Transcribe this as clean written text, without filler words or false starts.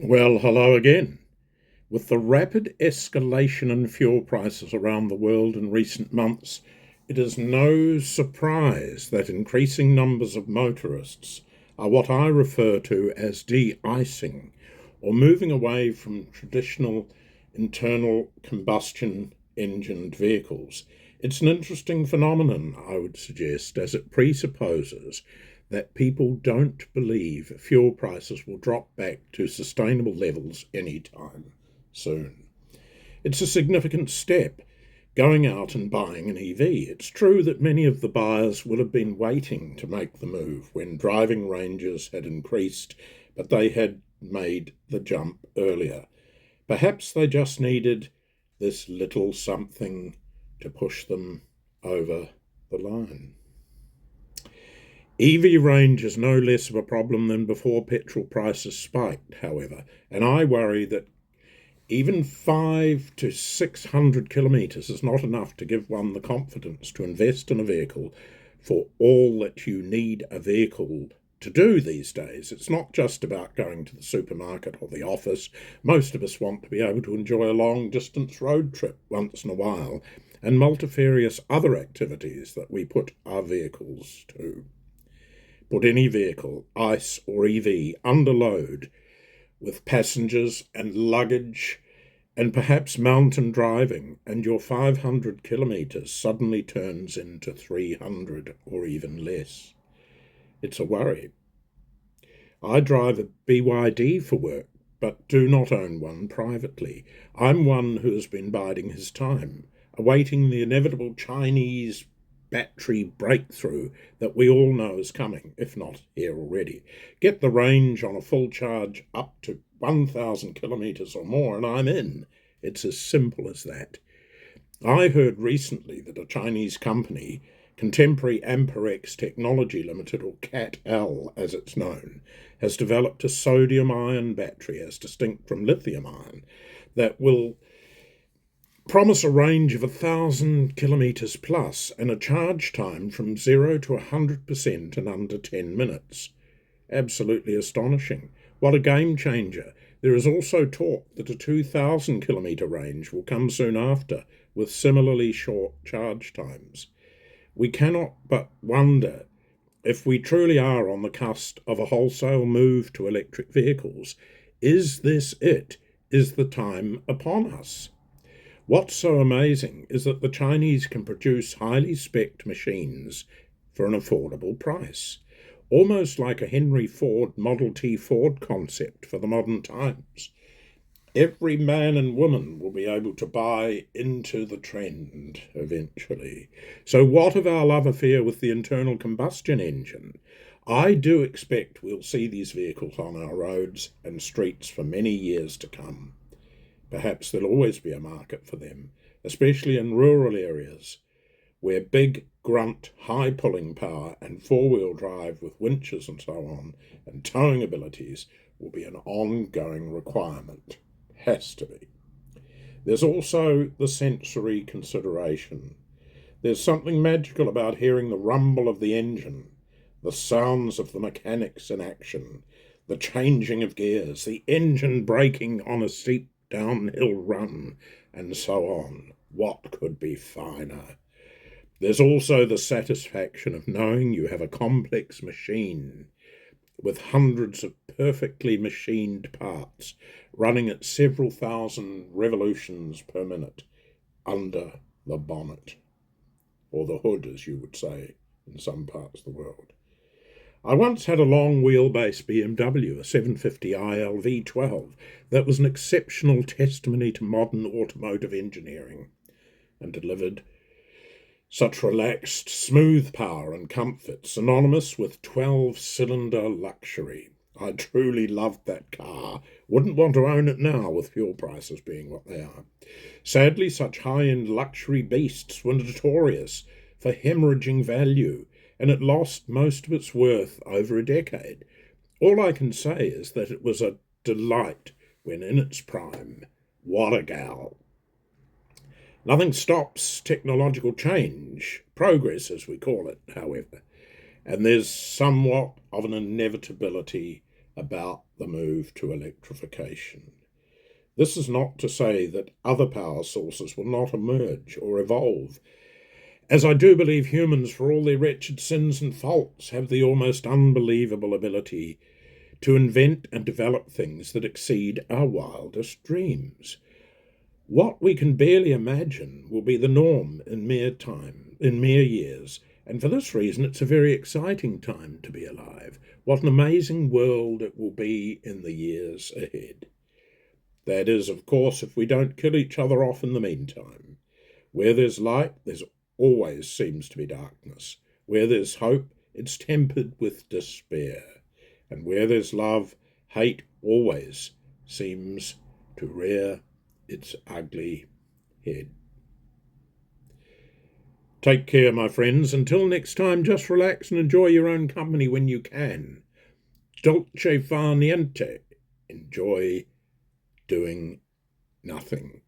Well, hello again. With the rapid escalation in fuel prices around the world in recent months, it is no surprise that increasing numbers of motorists are what I refer to as de-icing, or moving away from traditional internal combustion engined vehicles. It's an interesting phenomenon, I would suggest, as it presupposes that people don't believe fuel prices will drop back to sustainable levels anytime soon. It's a significant step going out and buying an EV. It's true that many of the buyers will have been waiting to make the move when driving ranges had increased, but they had made the jump earlier. Perhaps they just needed this little something to push them over the line. EV range is no less of a problem than before petrol prices spiked, however, and I worry that even 5 to 600 kilometres is not enough to give one the confidence to invest in a vehicle for all that you need a vehicle to do these days. It's not just about going to the supermarket or the office. Most of us want to be able to enjoy a long distance road trip once in a while and multifarious other activities that we put our vehicles to. Put any vehicle, ICE or EV, under load with passengers and luggage and perhaps mountain driving, and your 500 kilometres suddenly turns into 300 or even less. It's a worry. I drive a BYD for work, but do not own one privately. I'm one who has been biding his time, awaiting the inevitable Chinese battery breakthrough that we all know is coming, if not here already. Get the range on a full charge up to 1,000 kilometres or more, and I'm in. It's as simple as that. I heard recently that a Chinese company, Contemporary Amperex Technology Limited, or CAT-L as it's known, has developed a sodium-ion battery, as distinct from lithium-ion, that will promise a range of 1,000 kilometres plus and a charge time from 0 to 100% in under 10 minutes. Absolutely astonishing. What a game changer. There is also talk that a 2,000 kilometre range will come soon after, with similarly short charge times. We cannot but wonder if we truly are on the cusp of a wholesale move to electric vehicles. Is this it? Is the time upon us? What's so amazing is that the Chinese can produce highly spec'd machines for an affordable price, almost like a Henry Ford Model T Ford concept for the modern times. Every man and woman will be able to buy into the trend eventually. So what of our love affair with the internal combustion engine? I do expect we'll see these vehicles on our roads and streets for many years to come. Perhaps there'll always be a market for them, especially in rural areas where big grunt, high pulling power and four-wheel drive with winches and so on and towing abilities will be an ongoing requirement. Has to be. There's also the sensory consideration. There's something magical about hearing the rumble of the engine, the sounds of the mechanics in action, the changing of gears, the engine braking on a steep downhill run, and so on. What could be finer? There's also the satisfaction of knowing you have a complex machine with hundreds of perfectly machined parts running at several thousand revolutions per minute under the bonnet, or the hood, as you would say in some parts of the world. I once had a long wheelbase BMW, a 750iL V12, that was an exceptional testimony to modern automotive engineering and delivered such relaxed, smooth power and comfort, synonymous with 12-cylinder luxury. I truly loved that car. Wouldn't want to own it now with fuel prices being what they are. Sadly, such high-end luxury beasts were notorious for hemorrhaging value, and it lost most of its worth over a decade. All I can say is that it was a delight when in its prime. What a gal. Nothing stops technological change, progress as we call it, however, and there's somewhat of an inevitability about the move to electrification. This is not to say that other power sources will not emerge or evolve, as I do believe humans, for all their wretched sins and faults, have the almost unbelievable ability to invent and develop things that exceed our wildest dreams. What we can barely imagine will be the norm in mere years, and for this reason it's a very exciting time to be alive. What an amazing world it will be in the years ahead. That is, of course, if we don't kill each other off in the meantime. Where there's light, there's always seems to be darkness. Where there's hope, it's tempered with despair. And where there's love, hate always seems to rear its ugly head. Take care, my friends. Until next time, just relax and enjoy your own company when you can. Dolce far niente. Enjoy doing nothing.